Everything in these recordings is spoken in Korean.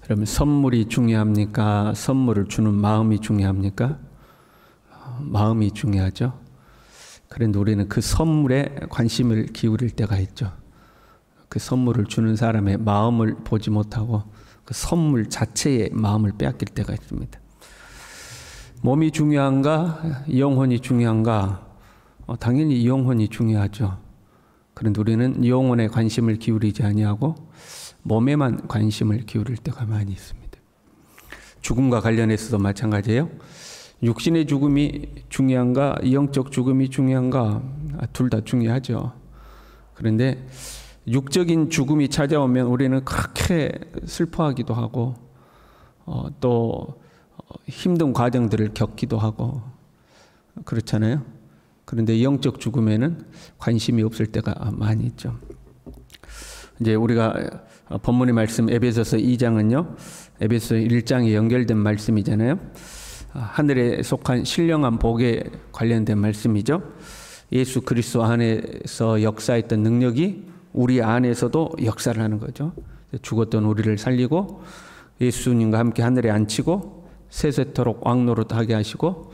그러면 선물이 중요합니까? 선물을 주는 마음이 중요합니까? 마음이 중요하죠. 그런데 우리는 그 선물에 관심을 기울일 때가 있죠. 그 선물을 주는 사람의 마음을 보지 못하고 그 선물 자체의 마음을 빼앗길 때가 있습니다. 몸이 중요한가? 영혼이 중요한가? 당연히 영혼이 중요하죠. 그런데 우리는 영혼에 관심을 기울이지 아니하고 몸에만 관심을 기울일 때가 많이 있습니다. 죽음과 관련해서도 마찬가지예요. 육신의 죽음이 중요한가? 영적 죽음이 중요한가? 둘 다 중요하죠. 그런데 육적인 죽음이 찾아오면 우리는 그렇게 슬퍼하기도 하고 또 힘든 과정들을 겪기도 하고 그렇잖아요. 그런데 영적 죽음에는 관심이 없을 때가 많이 있죠. 이제 우리가 본문의 말씀 에베소서 2장은요. 에베소서 1장에 연결된 말씀이잖아요. 하늘에 속한 신령한 복에 관련된 말씀이죠. 예수 그리스도 안에서 역사했던 능력이 우리 안에서도 역사를 하는 거죠. 죽었던 우리를 살리고 예수님과 함께 하늘에 앉히고 세세토록 왕노릇하게 하시고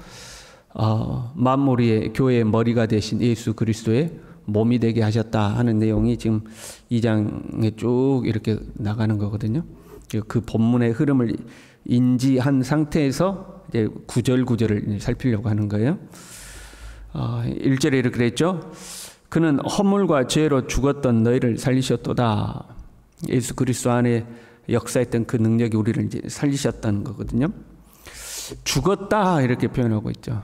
만물의 교회의 머리가 되신 예수 그리스도의 몸이 되게 하셨다 하는 내용이 지금 2장에 쭉 이렇게 나가는 거거든요. 그 본문의 흐름을 인지한 상태에서 이제 구절구절을 살피려고 하는 거예요. 1절에 이렇게 그랬죠. 그는 허물과 죄로 죽었던 너희를 살리셨도다. 예수 그리스도 안에 역사했던 그 능력이 우리를 이제 살리셨다는 거거든요. 죽었다 이렇게 표현하고 있죠.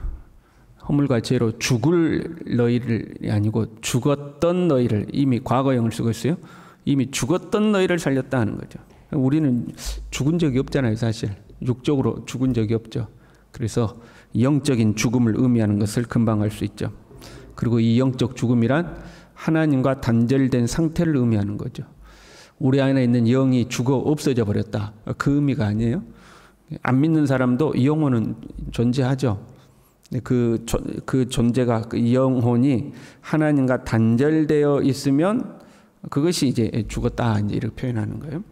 허물과 죄로 죽을 너희를 아니고 죽었던 너희를, 이미 과거형을 쓰고 있어요. 이미 죽었던 너희를 살렸다 하는 거죠. 우리는 죽은 적이 없잖아요, 사실. 육적으로 죽은 적이 없죠. 그래서 영적인 죽음을 의미하는 것을 금방 알 수 있죠. 그리고 이 영적 죽음이란 하나님과 단절된 상태를 의미하는 거죠. 우리 안에 있는 영이 죽어 없어져 버렸다. 그 의미가 아니에요. 안 믿는 사람도 영혼은 존재하죠. 그 존재가, 그 영혼이 하나님과 단절되어 있으면 그것이 이제 죽었다, 이제 이렇게 표현하는 거예요.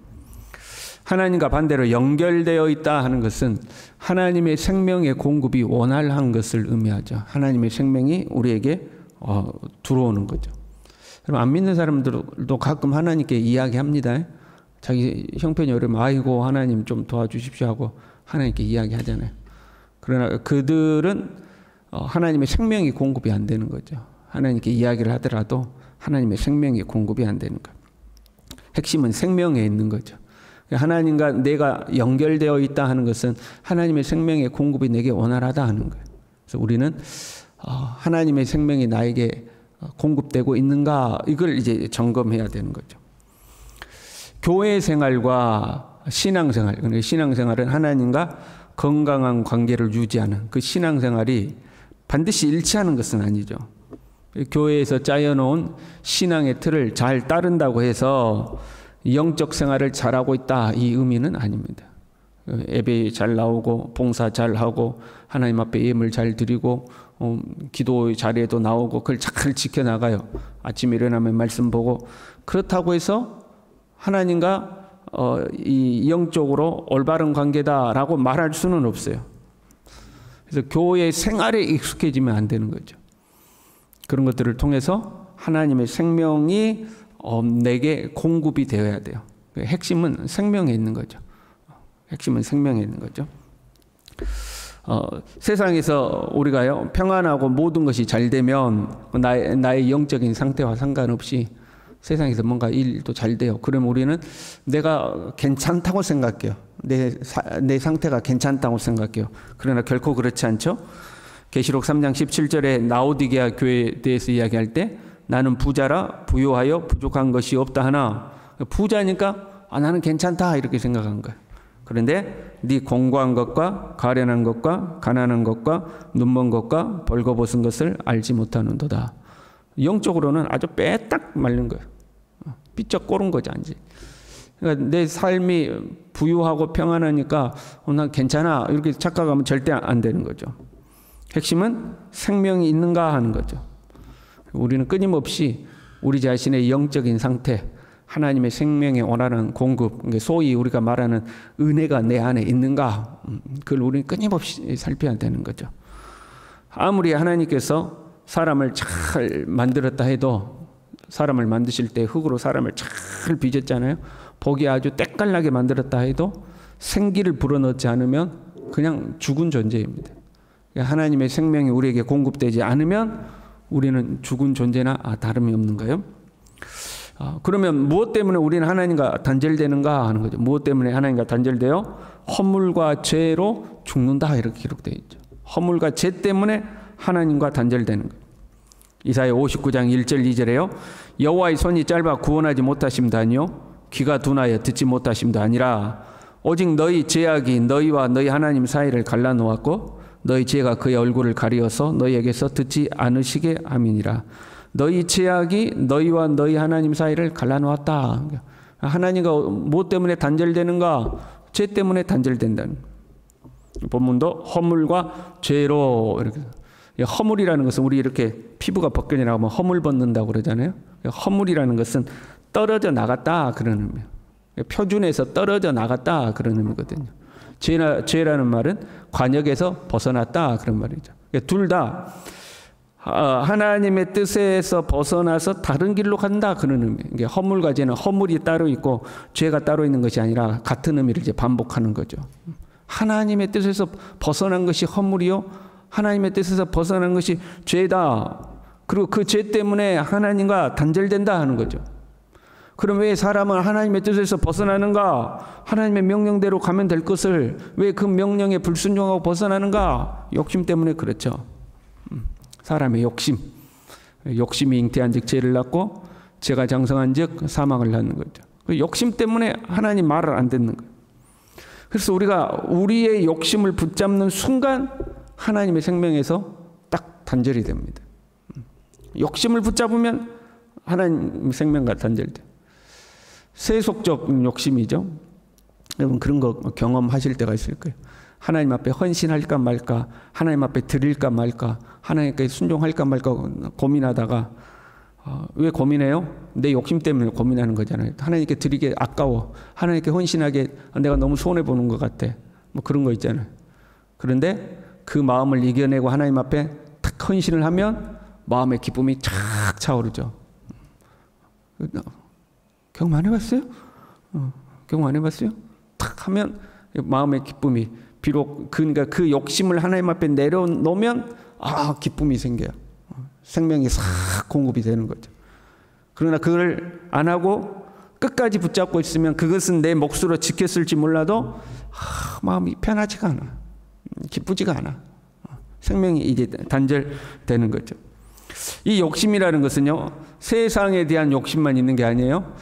하나님과 반대로 연결되어 있다 하는 것은 하나님의 생명의 공급이 원활한 것을 의미하죠. 하나님의 생명이 우리에게 들어오는 거죠. 그럼 안 믿는 사람들도 가끔 하나님께 이야기합니다. 자기 형편이 어려우면 아이고 하나님 좀 도와주십시오 하고 하나님께 이야기하잖아요. 그러나 그들은 하나님의 생명이 공급이 안 되는 거죠. 하나님께 이야기를 하더라도 하나님의 생명이 공급이 안 되는 거예요. 핵심은 생명에 있는 거죠. 하나님과 내가 연결되어 있다 하는 것은 하나님의 생명의 공급이 내게 원활하다 하는 거예요. 그래서 우리는 하나님의 생명이 나에게 공급되고 있는가, 이걸 이제 점검해야 되는 거죠. 교회 생활과 신앙생활, 그러니까 신앙생활은 하나님과 건강한 관계를 유지하는 그 신앙생활이 반드시 일치하는 것은 아니죠. 교회에서 짜여놓은 신앙의 틀을 잘 따른다고 해서 영적 생활을 잘하고 있다, 이 의미는 아닙니다. 예배 잘 나오고 봉사 잘 하고 하나님 앞에 예물 잘 드리고 기도 자리에도 나오고 그걸 잘 지켜나가요. 아침에 일어나면 말씀 보고, 그렇다고 해서 하나님과 이 영적으로 올바른 관계다라고 말할 수는 없어요. 그래서 교회 생활에 익숙해지면 안 되는 거죠. 그런 것들을 통해서 하나님의 생명이 내게 공급이 되어야 돼요. 핵심은 생명에 있는 거죠. 핵심은 생명에 있는 거죠. 세상에서 우리가요, 평안하고 모든 것이 잘 되면 나의 영적인 상태와 상관없이 세상에서 뭔가 일도 잘 돼요. 그럼 우리는 내가 괜찮다고 생각해요. 내 상태가 괜찮다고 생각해요. 그러나 결코 그렇지 않죠. 계시록 3장 17절에 라오디게아 교회에 대해서 이야기할 때 나는 부자라 부요하여 부족한 것이 없다 하나, 부자니까 나는 괜찮다 이렇게 생각한 거예요. 그런데 네 공고한 것과 가련한 것과 가난한 것과 눈먼 것과 벌거벗은 것을 알지 못하는도다. 영적으로는 아주 빼딱 말린 거예요. 삐쩍 꼬른 거지, 안지. 그러니까 내 삶이 부유하고 평안하니까 난 괜찮아 이렇게 착각하면 절대 안 되는 거죠. 핵심은 생명이 있는가 하는 거죠. 우리는 끊임없이 우리 자신의 영적인 상태, 하나님의 생명의 원활한 공급, 소위 우리가 말하는 은혜가 내 안에 있는가, 그걸 우리는 끊임없이 살펴야 되는 거죠. 아무리 하나님께서 사람을 잘 만들었다 해도, 사람을 만드실 때 흙으로 사람을 잘 빚었잖아요. 보기 아주 때깔나게 만들었다 해도 생기를 불어넣지 않으면 그냥 죽은 존재입니다. 하나님의 생명이 우리에게 공급되지 않으면 우리는 죽은 존재나 다름이 없는 거예요. 그러면 무엇 때문에 우리는 하나님과 단절되는가 하는 거죠. 무엇 때문에 하나님과 단절되어? 허물과 죄로 죽는다, 이렇게 기록되어 있죠. 허물과 죄 때문에 하나님과 단절되는 거예요. 이사야 59장 1절 2절에요. 여호와의 손이 짧아 구원하지 못하심도 아니요 귀가 둔하여 듣지 못하심도 아니라 오직 너희 죄악이 너희와 너희 하나님 사이를 갈라놓았고 너희 죄가 그의 얼굴을 가리어서 너희에게서 듣지 않으시게 함이니라. 너희 죄악이 너희와 너희 하나님 사이를 갈라놓았다. 하나님과 무엇 때문에 단절되는가? 죄 때문에 단절된다는 거예요. 본문도 허물과 죄로, 이렇게. 허물이라는 것은 우리 이렇게 피부가 벗겨져 나가면 허물 벗는다고 그러잖아요. 허물이라는 것은 떨어져 나갔다, 그런 의미예요. 표준에서 떨어져 나갔다, 그런 의미거든요. 죄라는 말은 관역에서 벗어났다, 그런 말이죠. 둘 다 하나님의 뜻에서 벗어나서 다른 길로 간다, 그런 의미예요. 허물과 죄는 허물이 따로 있고 죄가 따로 있는 것이 아니라 같은 의미를 이제 반복하는 거죠. 하나님의 뜻에서 벗어난 것이 허물이요, 하나님의 뜻에서 벗어난 것이 죄다. 그리고 그 죄 때문에 하나님과 단절된다 하는 거죠. 그럼 왜 사람은 하나님의 뜻에서 벗어나는가? 하나님의 명령대로 가면 될 것을 왜 그 명령에 불순종하고 벗어나는가? 욕심 때문에 그렇죠. 사람의 욕심이 잉태한 즉 죄를 낳고 죄가 장성한 즉 사망을 낳는 거죠. 그 욕심 때문에 하나님 말을 안 듣는 거예요. 그래서 우리가 우리의 욕심을 붙잡는 순간 하나님의 생명에서 딱 단절이 됩니다. 욕심을 붙잡으면 하나님 생명과 단절돼요. 세속적 욕심이죠. 여러분 그런 거 경험하실 때가 있을 거예요. 하나님 앞에 헌신할까 말까, 하나님 앞에 드릴까 말까, 하나님께 순종할까 말까 고민하다가 왜 고민해요? 내 욕심 때문에 고민하는 거잖아요. 하나님께 드리기 아까워, 하나님께 헌신하게 내가 너무 손해보는 것 같아, 뭐 그런 거 있잖아요. 그런데 그 마음을 이겨내고 하나님 앞에 탁 헌신을 하면 마음의 기쁨이 착 차오르죠. 경험 안 해봤어요? 경험 안 해봤어요? 탁 하면 마음의 기쁨이, 비록 그러니까 그 욕심을 하나님 앞에 내려놓으면 기쁨이 생겨요. 생명이 싹 공급이 되는 거죠. 그러나 그걸 안 하고 끝까지 붙잡고 있으면 그것은 내 몫으로 지켰을지 몰라도 마음이 편하지가 않아, 기쁘지가 않아. 생명이 이제 단절되는 거죠. 이 욕심이라는 것은요, 세상에 대한 욕심만 있는 게 아니에요.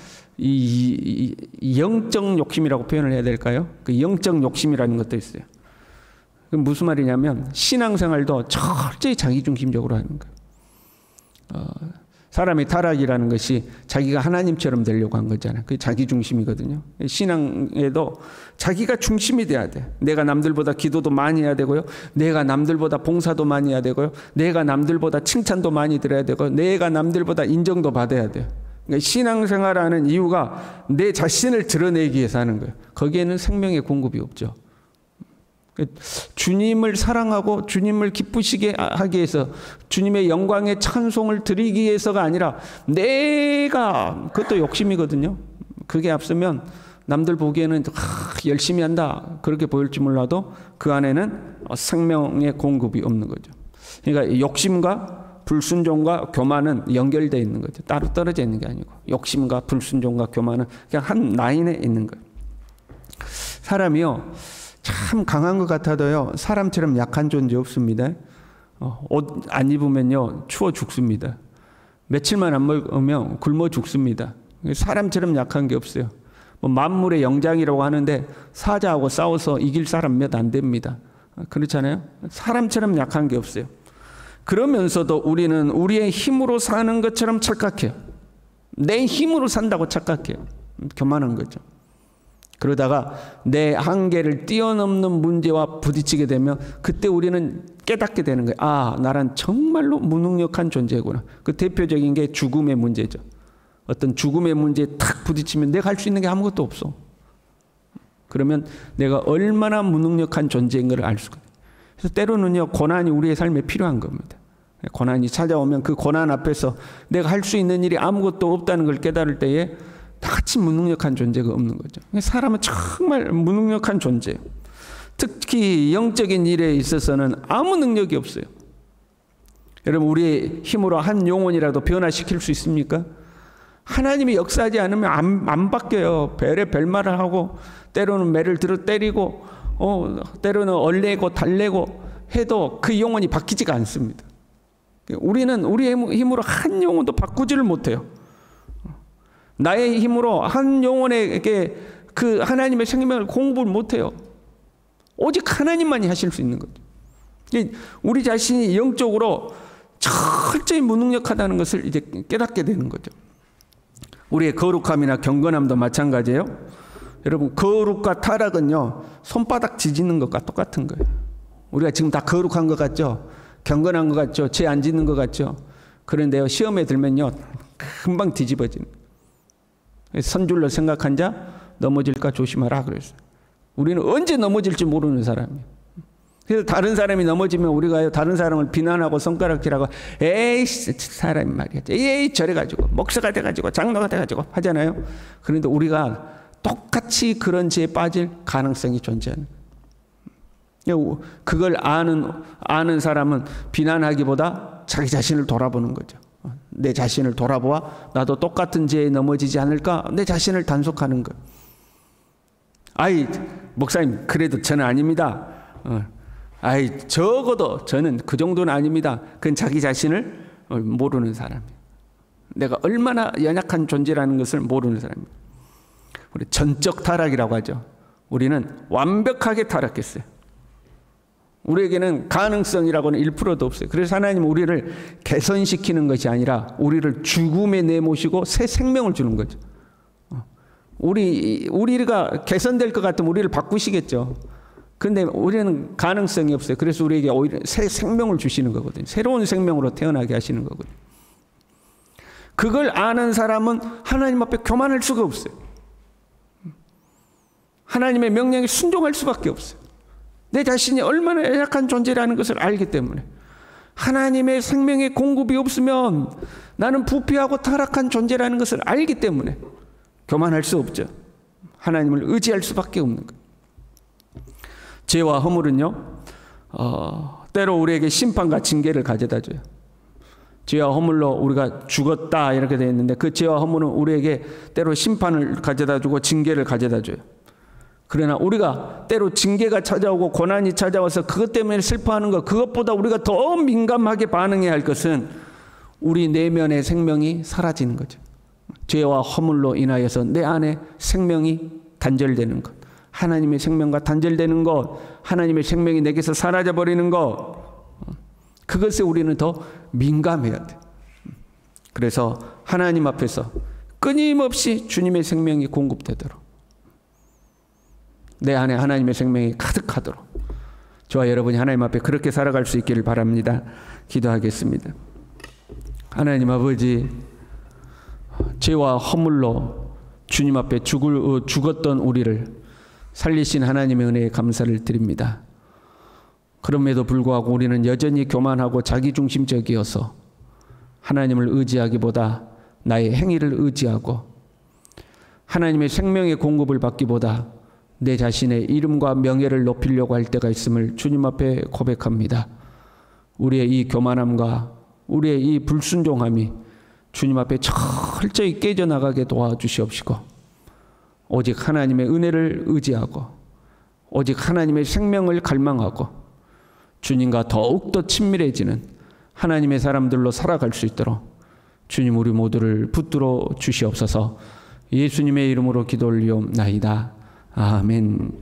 이 영적 욕심이라고 표현을 해야 될까요? 그 영적 욕심이라는 것도 있어요. 그 무슨 말이냐면 신앙생활도 철저히 자기중심적으로 하는 거예요. 사람의 타락이라는 것이 자기가 하나님처럼 되려고 한 거잖아요. 그게 자기중심이거든요. 신앙에도 자기가 중심이 돼야 돼. 내가 남들보다 기도도 많이 해야 되고요. 내가 남들보다 봉사도 많이 해야 되고요. 내가 남들보다 칭찬도 많이 들어야 되고, 내가 남들보다 인정도 받아야 돼요. 그러니까 신앙생활하는 이유가 내 자신을 드러내기 위해서 하는 거예요. 거기에는 생명의 공급이 없죠. 주님을 사랑하고 주님을 기쁘시게 하기 위해서, 주님의 영광에 찬송을 드리기 위해서가 아니라 내가, 그것도 욕심이거든요. 그게 앞서면 남들 보기에는 열심히 한다 그렇게 보일지 몰라도 그 안에는 생명의 공급이 없는 거죠. 그러니까 욕심과 불순종과 교만은 연결되어 있는 거죠. 따로 떨어져 있는 게 아니고, 욕심과 불순종과 교만은 그냥 한 라인에 있는 거예요. 사람이요, 참 강한 것 같아도요, 사람처럼 약한 존재 없습니다. 옷 안 입으면요 추워 죽습니다. 며칠만 안 먹으면 굶어 죽습니다. 사람처럼 약한 게 없어요. 뭐 만물의 영장이라고 하는데 사자하고 싸워서 이길 사람 몇 안 됩니다. 그렇잖아요. 사람처럼 약한 게 없어요. 그러면서도 우리는 우리의 힘으로 사는 것처럼 착각해요. 내 힘으로 산다고 착각해요. 교만한 거죠. 그러다가 내 한계를 뛰어넘는 문제와 부딪히게 되면 그때 우리는 깨닫게 되는 거예요. 나란 정말로 무능력한 존재구나. 그 대표적인 게 죽음의 문제죠. 어떤 죽음의 문제에 탁 부딪히면 내가 할 수 있는 게 아무것도 없어. 그러면 내가 얼마나 무능력한 존재인 걸 알 수가 있어요. 그래서 때로는요, 고난이 우리의 삶에 필요한 겁니다. 고난이 찾아오면 그 고난 앞에서 내가 할 수 있는 일이 아무것도 없다는 걸 깨달을 때에 다같이 무능력한 존재가 없는 거죠. 사람은 정말 무능력한 존재예요. 특히 영적인 일에 있어서는 아무 능력이 없어요. 여러분, 우리의 힘으로 한 영혼이라도 변화시킬 수 있습니까? 하나님이 역사하지 않으면 안 바뀌어요. 별에 별말을 하고 때로는 매를 들어 때리고 때로는 얼레고 달래고 해도 그 영혼이 바뀌지가 않습니다. 우리는 우리의 힘으로 한 영혼도 바꾸지를 못해요. 나의 힘으로 한 영혼에게 그 하나님의 생명을 공부를 못해요. 오직 하나님만이 하실 수 있는 거죠. 우리 자신이 영적으로 철저히 무능력하다는 것을 이제 깨닫게 되는 거죠. 우리의 거룩함이나 경건함도 마찬가지예요. 여러분, 거룩과 타락은요, 손바닥 뒤집는 것과 똑같은 거예요. 우리가 지금 다 거룩한 것 같죠? 경건한 것 같죠? 죄 안 짓는 것 같죠? 그런데요, 시험에 들면요, 금방 뒤집어지는 거예요. 선줄로 생각한 자 넘어질까 조심하라 그랬어요. 우리는 언제 넘어질지 모르는 사람이에요. 그래서 다른 사람이 넘어지면 우리가 다른 사람을 비난하고 손가락질하고 에이 사람이 말이야, 에이 저래가지고 목사가 돼가지고 장로가 돼가지고 하잖아요. 그런데 우리가 똑같이 그런 죄에 빠질 가능성이 존재하는 거예요. 그걸 아는 사람은 비난하기보다 자기 자신을 돌아보는 거죠. 내 자신을 돌아보아 나도 똑같은 죄에 넘어지지 않을까, 내 자신을 단속하는 거예요. 아이 목사님, 그래도 저는 아닙니다. 아이 적어도 저는 그 정도는 아닙니다. 그건 자기 자신을 모르는 사람이에요. 내가 얼마나 연약한 존재라는 것을 모르는 사람이에요. 우리 전적 타락이라고 하죠. 우리는 완벽하게 타락했어요. 우리에게는 가능성이라고는 1%도 없어요. 그래서 하나님은 우리를 개선시키는 것이 아니라 우리를 죽음에 내모시고 새 생명을 주는 거죠. 우리가 개선될 것 같으면 우리를 바꾸시겠죠. 그런데 우리는 가능성이 없어요. 그래서 우리에게 오히려 새 생명을 주시는 거거든요. 새로운 생명으로 태어나게 하시는 거거든요. 그걸 아는 사람은 하나님 앞에 교만할 수가 없어요. 하나님의 명령에 순종할 수밖에 없어요. 내 자신이 얼마나 연약한 존재라는 것을 알기 때문에. 하나님의 생명의 공급이 없으면 나는 부패하고 타락한 존재라는 것을 알기 때문에 교만할 수 없죠. 하나님을 의지할 수밖에 없는 거예요. 죄와 허물은요, 때로 우리에게 심판과 징계를 가져다 줘요. 죄와 허물로 우리가 죽었다 이렇게 되어 있는데 그 죄와 허물은 우리에게 때로 심판을 가져다 주고 징계를 가져다 줘요. 그러나 우리가 때로 징계가 찾아오고 고난이 찾아와서 그것 때문에 슬퍼하는 것, 그것보다 우리가 더 민감하게 반응해야 할 것은 우리 내면의 생명이 사라지는 거죠. 죄와 허물로 인하여서 내 안에 생명이 단절되는 것, 하나님의 생명과 단절되는 것, 하나님의 생명이 내게서 사라져버리는 것, 그것에 우리는 더 민감해야 돼. 그래서 하나님 앞에서 끊임없이 주님의 생명이 공급되도록, 내 안에 하나님의 생명이 가득하도록 저와 여러분이 하나님 앞에 그렇게 살아갈 수 있기를 바랍니다. 기도하겠습니다. 하나님 아버지, 죄와 허물로 주님 앞에 죽었던 우리를 살리신 하나님의 은혜에 감사를 드립니다. 그럼에도 불구하고 우리는 여전히 교만하고 자기중심적이어서 하나님을 의지하기보다 나의 행위를 의지하고 하나님의 생명의 공급을 받기보다 내 자신의 이름과 명예를 높이려고 할 때가 있음을 주님 앞에 고백합니다. 우리의 이 교만함과 우리의 이 불순종함이 주님 앞에 철저히 깨져나가게 도와주시옵시고, 오직 하나님의 은혜를 의지하고 오직 하나님의 생명을 갈망하고 주님과 더욱더 친밀해지는 하나님의 사람들로 살아갈 수 있도록 주님 우리 모두를 붙들어 주시옵소서. 예수님의 이름으로 기도 올리옵나이다. 아멘.